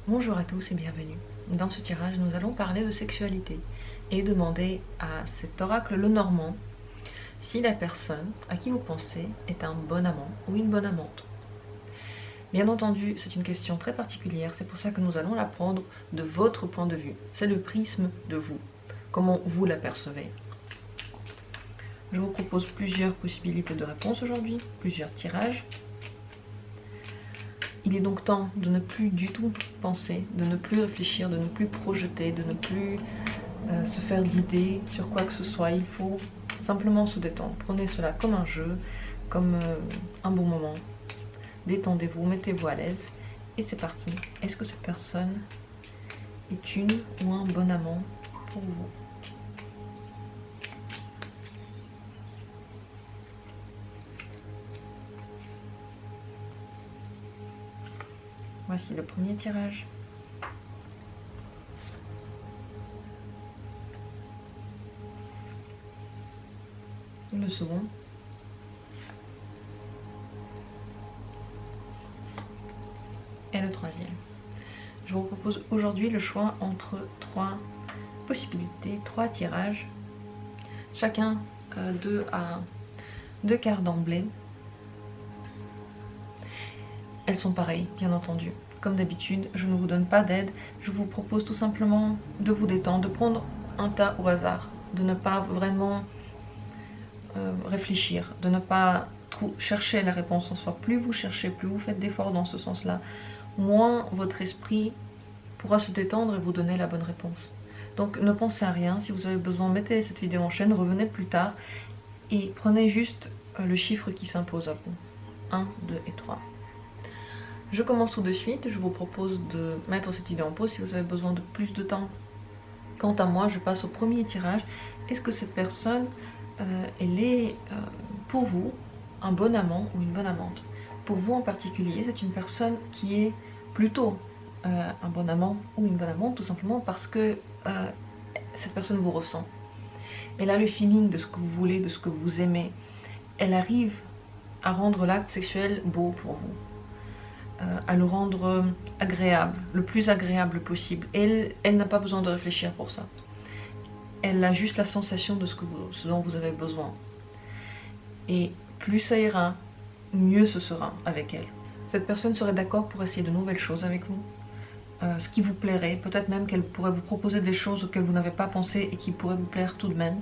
Bonjour à tous et bienvenue. Dans ce tirage, nous allons parler de sexualité et demander à cet oracle Lenormand si la personne à qui vous pensez est un bon amant ou une bonne amante. Bien entendu, c'est une question très particulière, c'est pour ça que nous allons la prendre de votre point de vue. C'est le prisme de vous, comment vous l'apercevez. Je vous propose plusieurs possibilités de réponse aujourd'hui, plusieurs tirages. Il est donc temps de ne plus du tout penser, de ne plus réfléchir, de ne plus projeter, de ne plus se faire d'idées sur quoi que ce soit. Il faut simplement se détendre. Prenez cela comme un jeu, comme un bon moment. Détendez-vous, mettez-vous à l'aise et c'est parti. Est-ce que cette personne est une ou un bon amant pour vous? Voici le premier tirage. Le second. Et le troisième. Je vous propose aujourd'hui le choix entre trois possibilités, trois tirages. Chacun deux cartes d'emblée. Elles sont pareilles, bien entendu. Comme d'habitude, je ne vous donne pas d'aide. Je vous propose tout simplement de vous détendre, de prendre un tas au hasard, de ne pas vraiment réfléchir, de ne pas trop chercher la réponse en soi. Plus vous cherchez, plus vous faites d'efforts dans ce sens-là, moins votre esprit pourra se détendre et vous donner la bonne réponse. Donc ne pensez à rien. Si vous avez besoin, mettez cette vidéo en chaîne, revenez plus tard et prenez juste le chiffre qui s'impose à vous. 1, 2 et 3. Je commence tout de suite. Je vous propose de mettre cette vidéo en pause si vous avez besoin de plus de temps. Quant à moi, je passe au premier tirage. Est-ce que cette personne, elle est pour vous un bon amant ou une bonne amante? Pour vous en particulier, c'est une personne qui est plutôt un bon amant ou une bonne amante, tout simplement parce que cette personne vous ressent. Elle a le feeling de ce que vous voulez, de ce que vous aimez. Elle arrive à rendre l'acte sexuel beau pour vous, à le rendre agréable, le plus agréable possible. Elle n'a pas besoin de réfléchir pour ça. Elle a juste la sensation de ce dont vous avez besoin. Et plus ça ira, mieux ce sera avec elle. Cette personne serait d'accord pour essayer de nouvelles choses avec vous, ce qui vous plairait. Peut-être même qu'elle pourrait vous proposer des choses auxquelles vous n'avez pas pensé et qui pourraient vous plaire tout de même.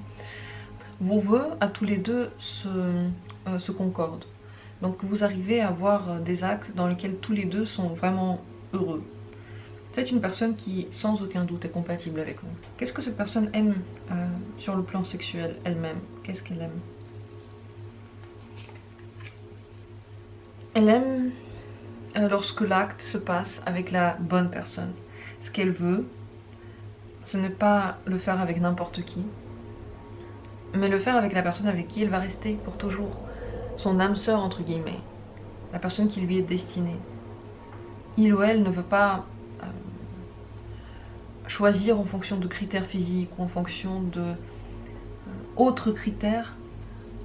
Vos vœux à tous les deux se concordent. Donc vous arrivez à avoir des actes dans lesquels tous les deux sont vraiment heureux. C'est une personne qui, sans aucun doute, est compatible avec vous. Qu'est-ce que cette personne aime sur le plan sexuel elle-même? Qu'est-ce qu'elle aime? Elle aime lorsque l'acte se passe avec la bonne personne. Ce qu'elle veut, ce n'est pas le faire avec n'importe qui, mais le faire avec la personne avec qui elle va rester pour toujours. Son âme sœur, entre guillemets. La personne qui lui est destinée. Il ou elle ne veut pas choisir en fonction de critères physiques ou en fonction de autres critères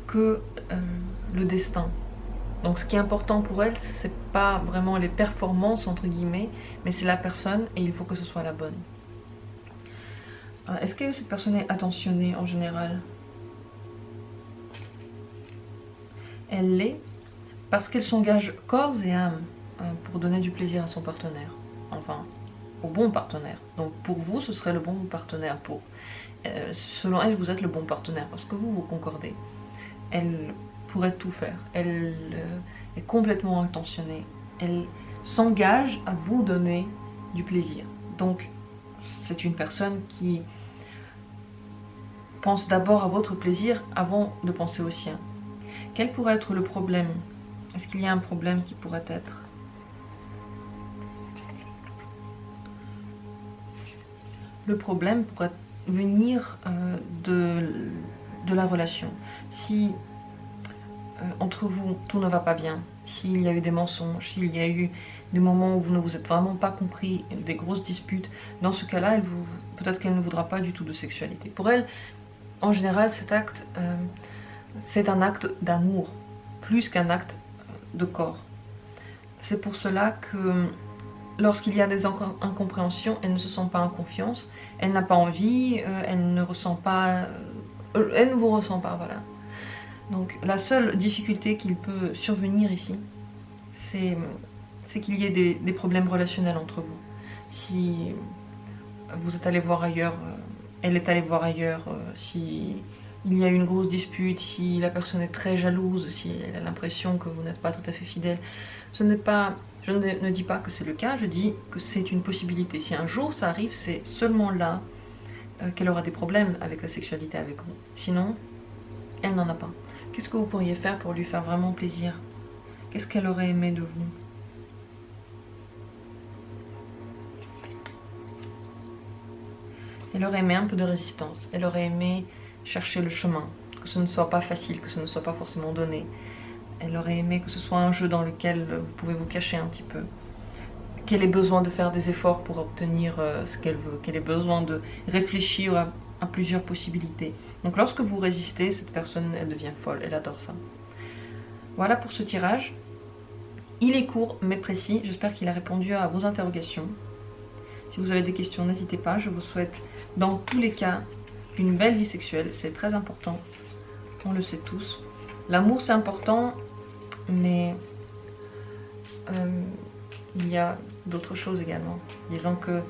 que le destin. Donc ce qui est important pour elle, c'est pas vraiment les performances entre guillemets, mais c'est la personne et il faut que ce soit la bonne. Est-ce que cette personne est attentionnée en général? Elle l'est parce qu'elle s'engage corps et âme pour donner du plaisir à son partenaire. Enfin, au bon partenaire. Donc pour vous, ce serait le bon partenaire. Selon elle, vous êtes le bon partenaire parce que vous concordez. Elle pourrait tout faire. Elle est complètement intentionnée. Elle s'engage à vous donner du plaisir. Donc c'est une personne qui pense d'abord à votre plaisir avant de penser au sien. Quel pourrait être le problème? Est-ce qu'il y a un problème qui pourrait être? Le problème pourrait venir de la relation. Si entre vous tout ne va pas bien, s'il y a eu des mensonges, s'il y a eu des moments où vous ne vous êtes vraiment pas compris, des grosses disputes, dans ce cas-là, peut-être qu'elle ne voudra pas du tout de sexualité. Pour elle, en général, cet acte, c'est un acte d'amour, plus qu'un acte de corps. C'est pour cela que lorsqu'il y a des incompréhensions, elle ne se sent pas en confiance, elle n'a pas envie, elle ne ressent pas, elle ne vous ressent pas, voilà. Donc la seule difficulté qu'il peut survenir ici, c'est qu'il y ait des problèmes relationnels entre vous. Si vous êtes allé voir ailleurs, elle est allée voir ailleurs, si il y a eu une grosse dispute, si la personne est très jalouse, si elle a l'impression que vous n'êtes pas tout à fait fidèle, je ne dis pas que c'est le cas, je dis que c'est une possibilité. Si un jour ça arrive, c'est seulement là qu'elle aura des problèmes avec la sexualité avec vous. Sinon, elle n'en a pas. Qu'est-ce que vous pourriez faire pour lui faire vraiment plaisir? Qu'est-ce qu'elle aurait aimé de vous? Elle aurait aimé un peu de résistance. Elle aurait aimé chercher le chemin, que ce ne soit pas facile, que ce ne soit pas forcément donné. Elle aurait aimé que ce soit un jeu dans lequel vous pouvez vous cacher un petit peu. Qu'elle ait besoin de faire des efforts pour obtenir ce qu'elle veut. Qu'elle ait besoin de réfléchir à plusieurs possibilités. Donc lorsque vous résistez, cette personne, elle devient folle. Elle adore ça. Voilà pour ce tirage. Il est court mais précis. J'espère qu'il a répondu à vos interrogations. Si vous avez des questions, n'hésitez pas. Je vous souhaite dans tous les cas une belle vie sexuelle. C'est très important. On le sait tous. L'amour, c'est important, mais il y a d'autres choses également. Disons que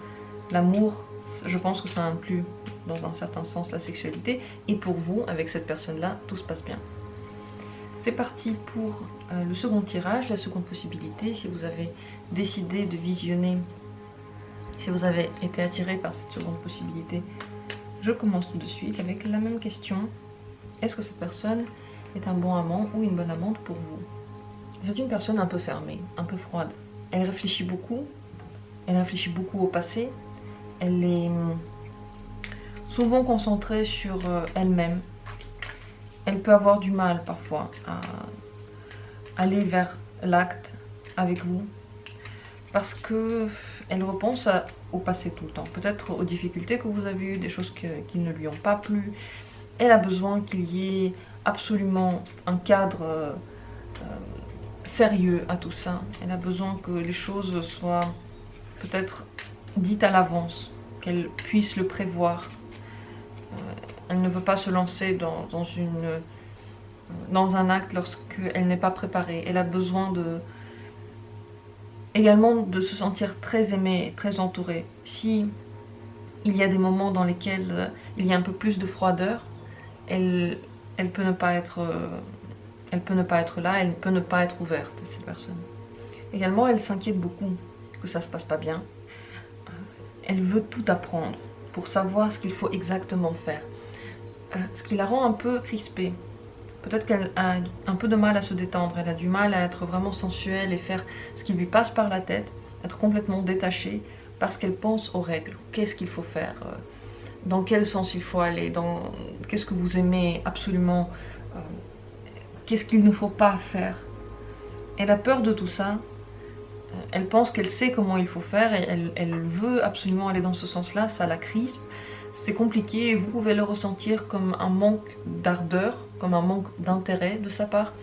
l'amour, je pense que ça inclut dans un certain sens la sexualité. Et pour vous, avec cette personne-là, tout se passe bien. C'est parti pour le second tirage, la seconde possibilité. Si vous avez décidé de visionner, si vous avez été attiré par cette seconde possibilité, je commence tout de suite avec la même question. Est-ce que cette personne est un bon amant ou une bonne amante pour vous? C'est une personne un peu fermée, un peu froide. Elle réfléchit beaucoup au passé. Elle est souvent concentrée sur elle-même. Elle peut avoir du mal parfois à aller vers l'acte avec vous parce qu'elle repense au passé tout le temps. Peut-être aux difficultés que vous avez eues, des choses qui ne lui ont pas plu. Elle a besoin qu'il y ait absolument un cadre sérieux à tout ça. Elle a besoin que les choses soient peut-être dites à l'avance, qu'elle puisse le prévoir. Elle ne veut pas se lancer dans un acte lorsqu'elle n'est pas préparée. Elle a besoin également de se sentir très aimée, très entourée. Si il y a des moments dans lesquels il y a un peu plus de froideur, elle peut ne pas être là, elle peut ne pas être ouverte, cette personne. Également, elle s'inquiète beaucoup que ça se passe pas bien. Elle veut tout apprendre pour savoir ce qu'il faut exactement faire. Ce qui la rend un peu crispée. Peut-être qu'elle a un peu de mal à se détendre, elle a du mal à être vraiment sensuelle et faire ce qui lui passe par la tête, être complètement détachée parce qu'elle pense aux règles. Qu'est-ce qu'il faut faire? Dans quel sens il faut aller? Qu'est-ce que vous aimez absolument? Qu'est-ce qu'il ne faut pas faire? Elle a peur de tout ça. Elle pense qu'elle sait comment il faut faire et elle veut absolument aller dans ce sens-là. Ça la crispe. C'est compliqué et vous pouvez le ressentir comme un manque d'ardeur, comme un manque d'intérêt de sa part.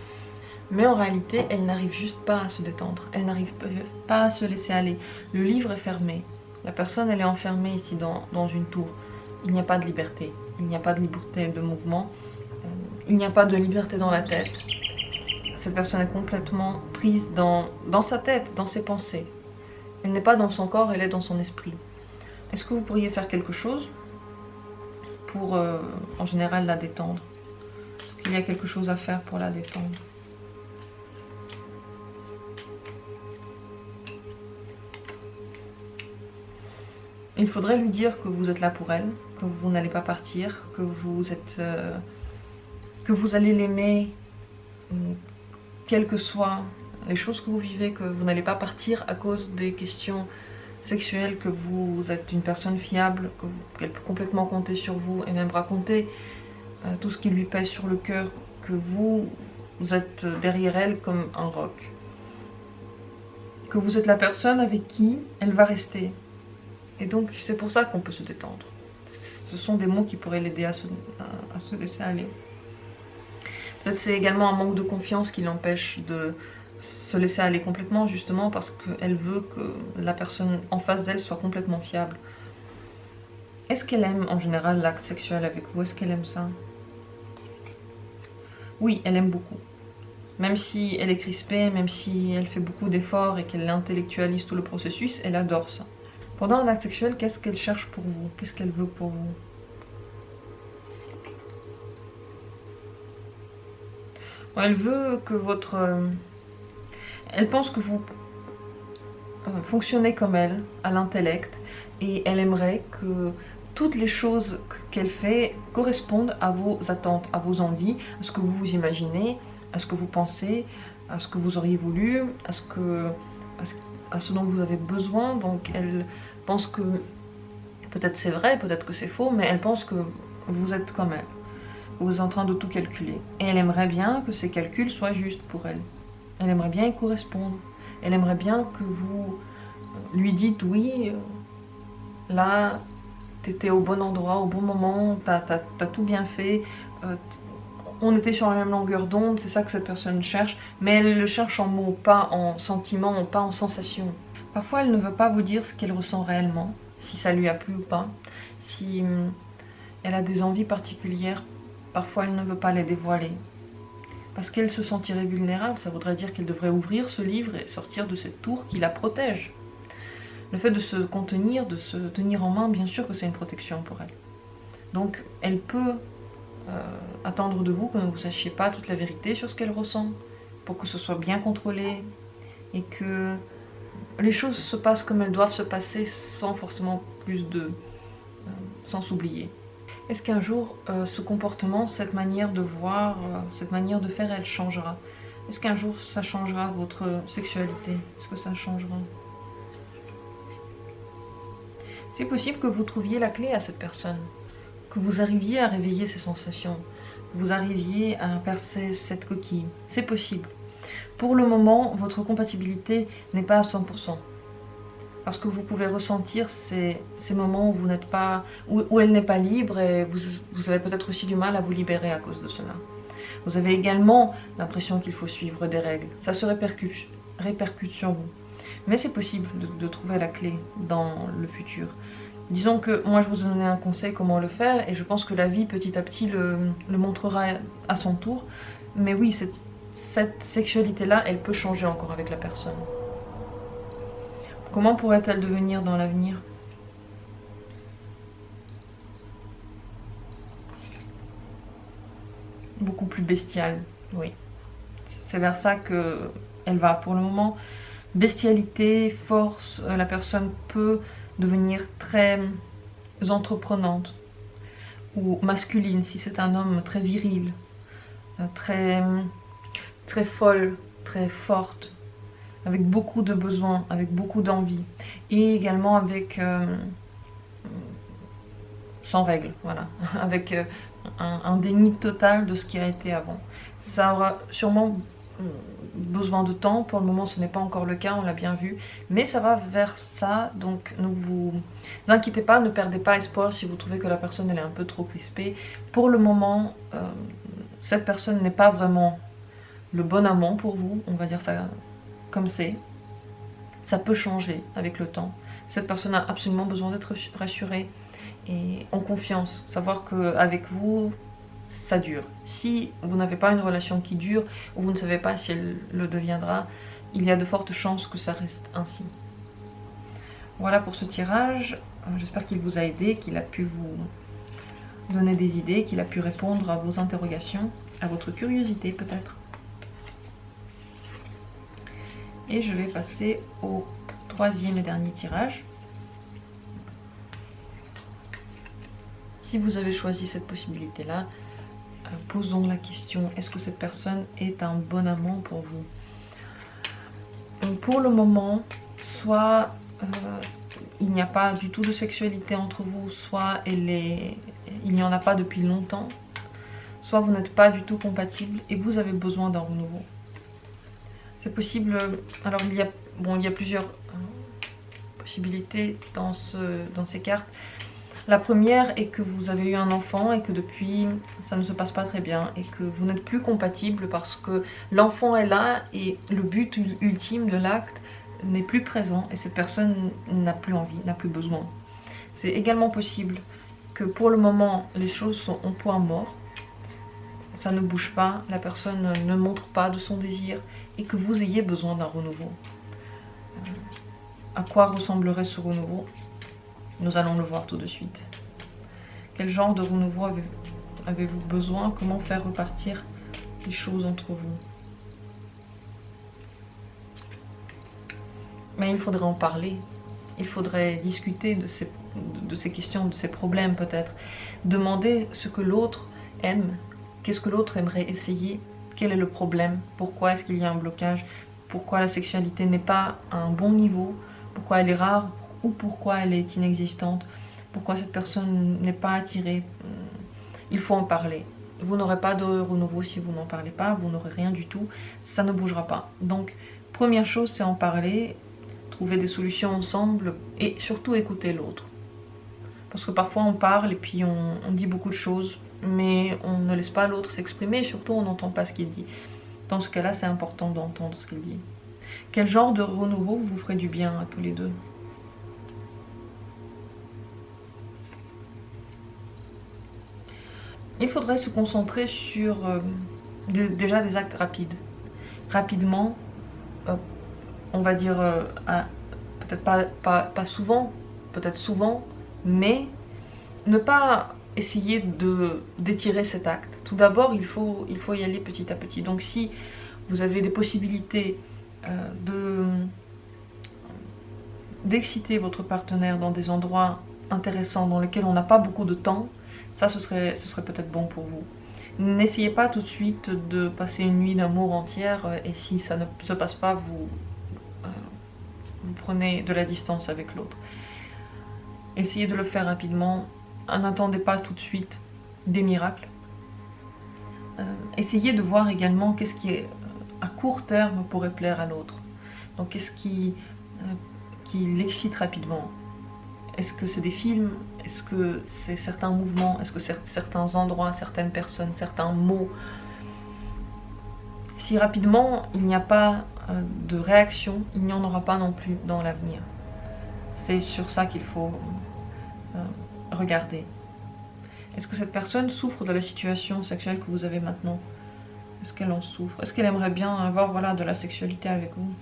Mais en réalité, elle n'arrive juste pas à se détendre. Elle n'arrive pas à se laisser aller. Le livre est fermé. La personne, elle est enfermée ici dans une tour. Il n'y a pas de liberté. Il n'y a pas de liberté de mouvement. Il n'y a pas de liberté dans la tête. Cette personne est complètement prise dans sa tête, dans ses pensées. Elle n'est pas dans son corps, elle est dans son esprit. Est-ce que vous pourriez faire quelque chose pour, en général, la détendre? Est-ce qu'il y a quelque chose à faire pour la détendre? Il faudrait lui dire que vous êtes là pour elle, que vous n'allez pas partir, que vous allez l'aimer, quelles que soient les choses que vous vivez, que vous n'allez pas partir à cause des questions sexuelles, que vous êtes une personne fiable, qu'elle peut complètement compter sur vous et même raconter tout ce qui lui pèse sur le cœur, que vous êtes derrière elle comme un roc, que vous êtes la personne avec qui elle va rester. Et donc c'est pour ça qu'on peut se détendre. Ce sont des mots qui pourraient l'aider à se laisser aller. Peut-être c'est également un manque de confiance qui l'empêche de se laisser aller complètement, justement parce qu'elle veut que la personne en face d'elle soit complètement fiable. Est-ce qu'elle aime en général l'acte sexuel avec vous? Est-ce qu'elle aime ça? Oui, elle aime beaucoup. Même si elle est crispée, même si elle fait beaucoup d'efforts et qu'elle intellectualise tout le processus, elle adore ça. Pendant un acte sexuel, qu'est-ce qu'elle cherche pour vous? Qu'est-ce qu'elle veut pour vous? Elle veut que votre... elle pense que vous fonctionnez comme elle, à l'intellect, et elle aimerait que toutes les choses qu'elle fait correspondent à vos attentes, à vos envies, à ce que vous vous imaginez, à ce que vous pensez, à ce que vous auriez voulu, à ce dont vous avez besoin. Donc elle pense que, peut-être c'est vrai, peut-être que c'est faux, mais elle pense que vous êtes comme elle. Vous êtes en train de tout calculer. Et elle aimerait bien que ces calculs soient justes pour elle. Elle aimerait bien y correspondre. Elle aimerait bien que vous lui dites oui, là, t'étais au bon endroit, au bon moment, t'as tout bien fait, on était sur la même longueur d'onde, c'est ça que cette personne cherche, mais elle le cherche en mots, pas en sentiments, pas en sensations. Parfois, elle ne veut pas vous dire ce qu'elle ressent réellement, si ça lui a plu ou pas, si elle a des envies particulières, parfois elle ne veut pas les dévoiler. Parce qu'elle se sentirait vulnérable, ça voudrait dire qu'elle devrait ouvrir ce livre et sortir de cette tour qui la protège. Le fait de se contenir, de se tenir en main, bien sûr que c'est une protection pour elle. Donc elle peut attendre de vous que ne vous sachiez pas toute la vérité sur ce qu'elle ressent, pour que ce soit bien contrôlé et que les choses se passent comme elles doivent se passer sans forcément plus de... sans s'oublier. Est-ce qu'un jour, ce comportement, cette manière de voir, cette manière de faire, elle changera? Est-ce qu'un jour, ça changera votre sexualité? Est-ce que ça changera? C'est possible que vous trouviez la clé à cette personne, que vous arriviez à réveiller ces sensations, que vous arriviez à percer cette coquille. C'est possible. Pour le moment, votre compatibilité n'est pas à 100%. Parce que vous pouvez ressentir ces moments où vous n'êtes pas, où elle n'est pas libre, et vous avez peut-être aussi du mal à vous libérer à cause de cela. Vous avez également l'impression qu'il faut suivre des règles. Ça se répercute sur vous. Mais c'est possible de trouver la clé dans le futur. Disons que moi je vous ai donné un conseil comment le faire, et je pense que la vie petit à petit le montrera à son tour. Mais oui, cette sexualité-là, elle peut changer encore avec la personne. Comment pourrait-elle devenir dans l'avenir? Beaucoup plus bestiale, oui. C'est vers ça qu'elle va pour le moment. Bestialité, force, la personne peut devenir très entreprenante ou masculine si c'est un homme, très viril, très folle, très forte, avec beaucoup de besoins, avec beaucoup d'envie, et également avec sans règles, voilà, avec un déni total de ce qui a été avant. Ça aura sûrement besoin de temps, pour le moment ce n'est pas encore le cas, on l'a bien vu, mais ça va vers ça, donc ne vous inquiétez pas, ne perdez pas espoir si vous trouvez que la personne elle est un peu trop crispée. Pour le moment, cette personne n'est pas vraiment le bon amant pour vous, on va dire ça comme c'est. Ça peut changer avec le temps. Cette personne a absolument besoin d'être rassurée et en confiance, savoir qu'avec vous, ça dure. Si vous n'avez pas une relation qui dure, ou vous ne savez pas si elle le deviendra, il y a de fortes chances que ça reste ainsi. Voilà pour ce tirage. J'espère qu'il vous a aidé, qu'il a pu vous donner des idées, qu'il a pu répondre à vos interrogations, à votre curiosité peut-être. Et je vais passer au troisième et dernier tirage. Si vous avez choisi cette possibilité-là, posons la question, est-ce que cette personne est un bon amant pour vous? Donc pour le moment, soit il n'y a pas du tout de sexualité entre vous, soit il n'y en a pas depuis longtemps, soit vous n'êtes pas du tout compatible et vous avez besoin d'un renouveau. C'est possible, alors il y a plusieurs possibilités dans ces cartes. La première est que vous avez eu un enfant et que depuis ça ne se passe pas très bien et que vous n'êtes plus compatible parce que l'enfant est là et le but ultime de l'acte n'est plus présent et cette personne n'a plus envie, n'a plus besoin. C'est également possible que pour le moment les choses sont en point mort, ça ne bouge pas, la personne ne montre pas de son désir et que vous ayez besoin d'un renouveau. À quoi ressemblerait ce renouveau? Nous allons le voir tout de suite. Quel genre de renouveau avez-vous besoin? Comment faire repartir les choses entre vous? Mais il faudrait en parler. Il faudrait discuter de ces questions, de ces problèmes peut-être. Demander ce que l'autre aime. Qu'est-ce que l'autre aimerait essayer? Quel est le problème? Pourquoi est-ce qu'il y a un blocage? Pourquoi la sexualité n'est pas à un bon niveau? Pourquoi elle est rare? Ou pourquoi elle est inexistante? Pourquoi cette personne n'est pas attirée? Il faut en parler. Vous n'aurez pas de renouveau si vous n'en parlez pas, vous n'aurez rien du tout, ça ne bougera pas. Donc, première chose, c'est en parler, trouver des solutions ensemble et surtout écouter l'autre. Parce que parfois on parle et puis on dit beaucoup de choses, mais on ne laisse pas l'autre s'exprimer et surtout on n'entend pas ce qu'il dit. Dans ce cas-là, c'est important d'entendre ce qu'il dit. Quel genre de renouveau vous ferait du bien à tous les deux? Il faudrait se concentrer sur déjà des actes rapides. Rapidement, on va dire, peut-être pas souvent, peut-être souvent, mais ne pas essayer d'étirer cet acte. Tout d'abord, il faut y aller petit à petit. Donc si vous avez des possibilités d'exciter votre partenaire dans des endroits intéressants, dans lesquels on n'a pas beaucoup de temps, ça ce serait peut-être bon pour vous. N'essayez pas tout de suite de passer une nuit d'amour entière et si ça ne se passe pas, vous prenez de la distance avec l'autre. Essayez de le faire rapidement, n'attendez pas tout de suite des miracles. Essayez de voir également qu'est-ce qui à court terme pourrait plaire à l'autre. Donc qu'est-ce qui l'excite rapidement? Est-ce que c'est des films? Est-ce que c'est certains mouvements? Est-ce que c'est certains endroits, certaines personnes, certains mots? Si rapidement il n'y a pas de réaction, il n'y en aura pas non plus dans l'avenir. C'est sur ça qu'il faut regarder. Est-ce que cette personne souffre de la situation sexuelle que vous avez maintenant? Est-ce qu'elle en souffre? Est-ce qu'elle aimerait bien avoir de la sexualité avec vous?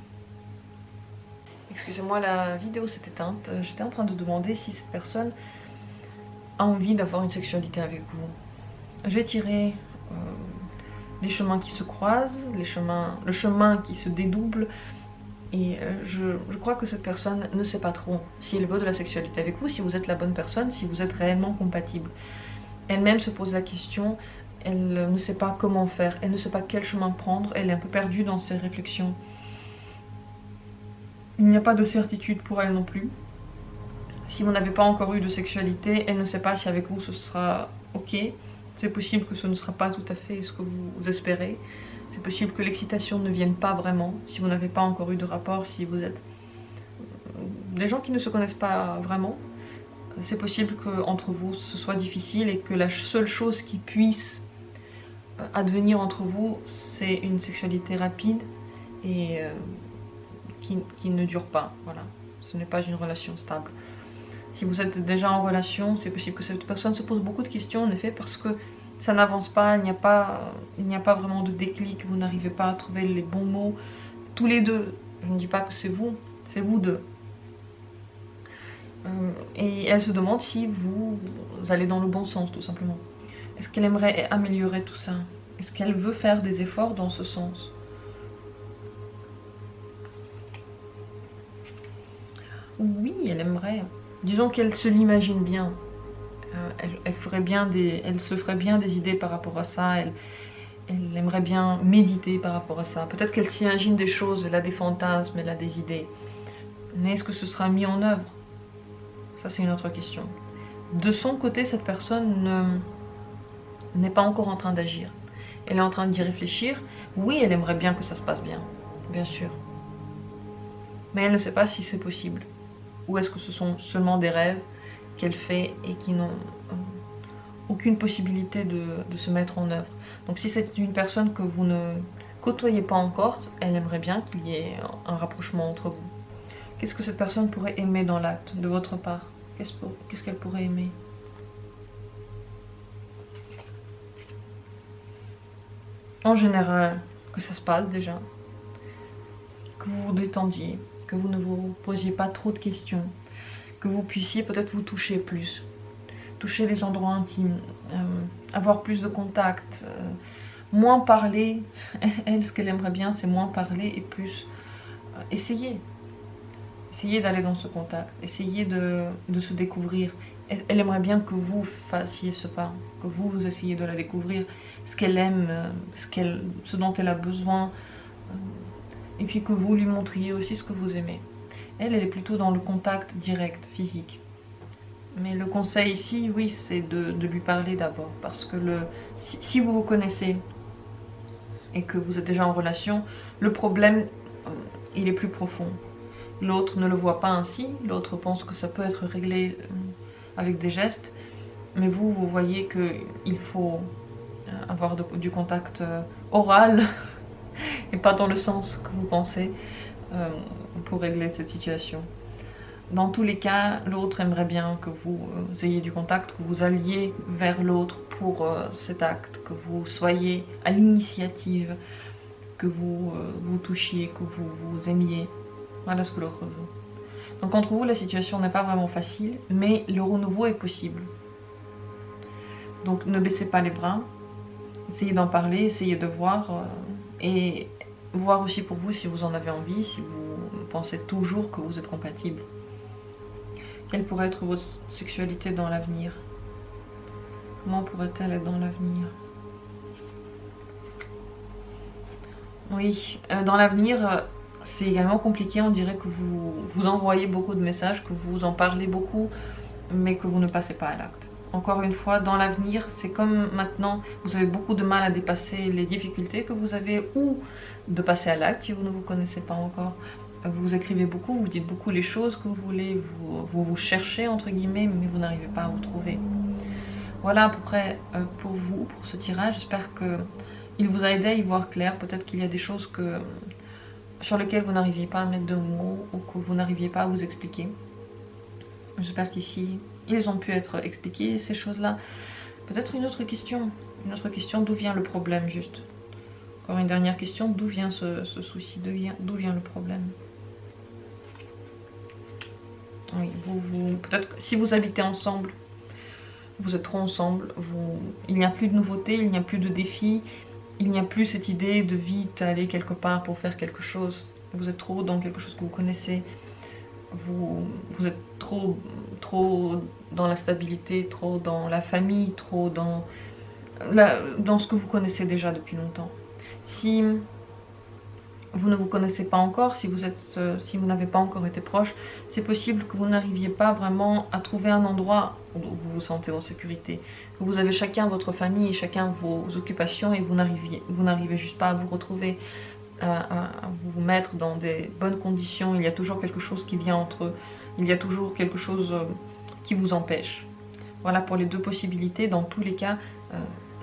Excusez-moi, la vidéo s'est éteinte. J'étais en train de demander si cette personne a envie d'avoir une sexualité avec vous. J'ai tiré les chemins qui se croisent, le chemin qui se dédouble. Et je crois que cette personne ne sait pas trop si elle veut de la sexualité avec vous, si vous êtes la bonne personne, si vous êtes réellement compatible. Elle-même se pose la question, elle ne sait pas comment faire, elle ne sait pas quel chemin prendre, elle est un peu perdue dans ses réflexions. Il n'y a pas de certitude pour elle non plus. Si vous n'avez pas encore eu de sexualité, elle ne sait pas si avec vous ce sera ok. C'est possible que ce ne sera pas tout à fait ce que vous espérez. C'est possible que l'excitation ne vienne pas vraiment, si vous n'avez pas encore eu de rapport, si vous êtes des gens qui ne se connaissent pas vraiment. C'est possible qu'entre vous ce soit difficile et que la seule chose qui puisse advenir entre vous, c'est une sexualité rapide et qui ne dure pas. Voilà. Ce n'est pas une relation stable. Si vous êtes déjà en relation, c'est possible que cette personne se pose beaucoup de questions, en effet, parce que ça n'avance pas, il n'y a pas vraiment de déclic, vous n'arrivez pas à trouver les bons mots. Tous les deux, je ne dis pas que c'est vous deux. Et elle se demande si vous allez dans le bon sens, tout simplement. Est-ce qu'elle aimerait améliorer tout ça? Est-ce qu'elle veut faire des efforts dans ce sens? Oui, elle aimerait. Disons qu'elle se l'imagine bien. Elle se ferait bien des idées par rapport à ça. Elle aimerait bien méditer par rapport à ça. Peut-être qu'elle s'imagine des choses, elle a des fantasmes, elle a des idées. Mais est-ce que ce sera mis en œuvre? Ça, c'est une autre question. De son côté, cette personne n'est pas encore en train d'agir. Elle est en train d'y réfléchir. Oui, elle aimerait bien que ça se passe bien sûr. Mais elle ne sait pas si c'est possible. Ou est-ce que ce sont seulement des rêves qu'elle fait et qui n'ont aucune possibilité de se mettre en œuvre. Donc si c'est une personne que vous ne côtoyez pas encore, elle aimerait bien qu'il y ait un rapprochement entre vous. Qu'est-ce que cette personne pourrait aimer dans l'acte de votre part? Qu'est-ce qu'elle pourrait aimer? En général, que ça se passe déjà, que vous vous détendiez, que vous ne vous posiez pas trop de questions, que vous puissiez peut-être vous toucher plus, toucher les endroits intimes, avoir plus de contact, moins parler. Elle, ce qu'elle aimerait bien, c'est moins parler et plus essayer d'aller dans ce contact, essayer de se découvrir. Elle aimerait bien que vous fassiez ce pas, que vous essayiez de la découvrir, ce qu'elle aime, ce dont elle a besoin, et puis que vous lui montriez aussi ce que vous aimez. Elle est plutôt dans le contact direct, physique. Mais le conseil ici, oui, c'est de lui parler d'abord, parce que si vous vous connaissez et que vous êtes déjà en relation, le problème, il est plus profond. L'autre ne le voit pas ainsi, l'autre pense que ça peut être réglé avec des gestes, mais vous voyez qu'il faut avoir du contact oral, et pas dans le sens que vous pensez, pour régler cette situation. Dans tous les cas, l'autre aimerait bien que vous ayez du contact, que vous alliez vers l'autre pour cet acte, que vous soyez à l'initiative, que vous vous touchiez, que vous vous aimiez. Voilà ce que l'autre veut. Donc entre vous, la situation n'est pas vraiment facile, mais le renouveau est possible. Donc ne baissez pas les bras, essayez d'en parler, essayez de voir, et voir aussi pour vous si vous en avez envie, si vous pensez toujours que vous êtes compatible. Quelle pourrait être votre sexualité dans l'avenir? Comment pourrait-elle être dans l'avenir? Oui, dans l'avenir, c'est également compliqué. On dirait que vous envoyez beaucoup de messages, que vous en parlez beaucoup, mais que vous ne passez pas à l'acte. Encore une fois, dans l'avenir, c'est comme maintenant, vous avez beaucoup de mal à dépasser les difficultés que vous avez, ou de passer à l'acte si vous ne vous connaissez pas encore. Vous écrivez beaucoup, vous dites beaucoup les choses que vous voulez, vous cherchez entre guillemets, mais vous n'arrivez pas à vous trouver. Voilà à peu près pour vous, pour ce tirage. J'espère qu'il vous a aidé à y voir clair. Peut-être qu'il y a des choses sur lesquelles vous n'arriviez pas à mettre de mots, ou que vous n'arriviez pas à vous expliquer. J'espère qu'ici, ils ont pu être expliqués, ces choses-là. Peut-être une autre question, d'où vient le problème juste. Encore une dernière question, d'où vient ce souci, d'où vient le problème? Oui, peut-être que si vous habitez ensemble, vous êtes trop ensemble, il n'y a plus de nouveautés, il n'y a plus de défis, il n'y a plus cette idée de vite aller quelque part pour faire quelque chose. Vous êtes trop dans quelque chose que vous connaissez, vous êtes trop dans la stabilité, trop dans la famille, trop dans ce que vous connaissez déjà depuis longtemps. Si vous ne vous connaissez pas encore, si vous n'avez pas encore été proche, c'est possible que vous n'arriviez pas vraiment à trouver un endroit où vous vous sentez en sécurité. Que vous avez chacun votre famille et chacun vos occupations et vous n'arrivez juste pas à vous retrouver, à vous mettre dans des bonnes conditions. Il y a toujours quelque chose qui vient entre eux, il y a toujours quelque chose qui vous empêche. Voilà pour les deux possibilités. Dans tous les cas,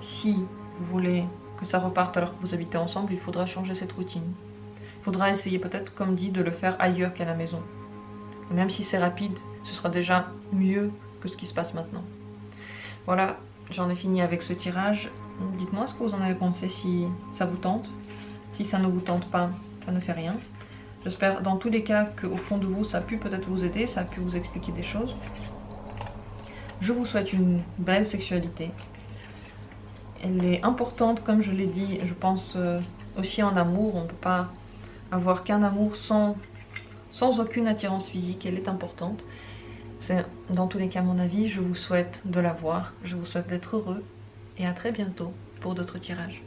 si vous voulez que ça reparte alors que vous habitez ensemble, il faudra changer cette routine. Il faudra essayer peut-être, comme dit, de le faire ailleurs qu'à la maison. Et même si c'est rapide, ce sera déjà mieux que ce qui se passe maintenant. Voilà, j'en ai fini avec ce tirage. Dites-moi ce que vous en avez pensé, si ça vous tente. Si ça ne vous tente pas, ça ne fait rien. J'espère dans tous les cas qu'au fond de vous, ça a pu peut-être vous aider, ça a pu vous expliquer des choses. Je vous souhaite une belle sexualité. Elle est importante, comme je l'ai dit, je pense aussi en amour. On ne peut pas avoir qu'un amour sans aucune attirance physique, elle est importante. C'est dans tous les cas mon avis. Je vous souhaite de l'avoir, je vous souhaite d'être heureux et à très bientôt pour d'autres tirages.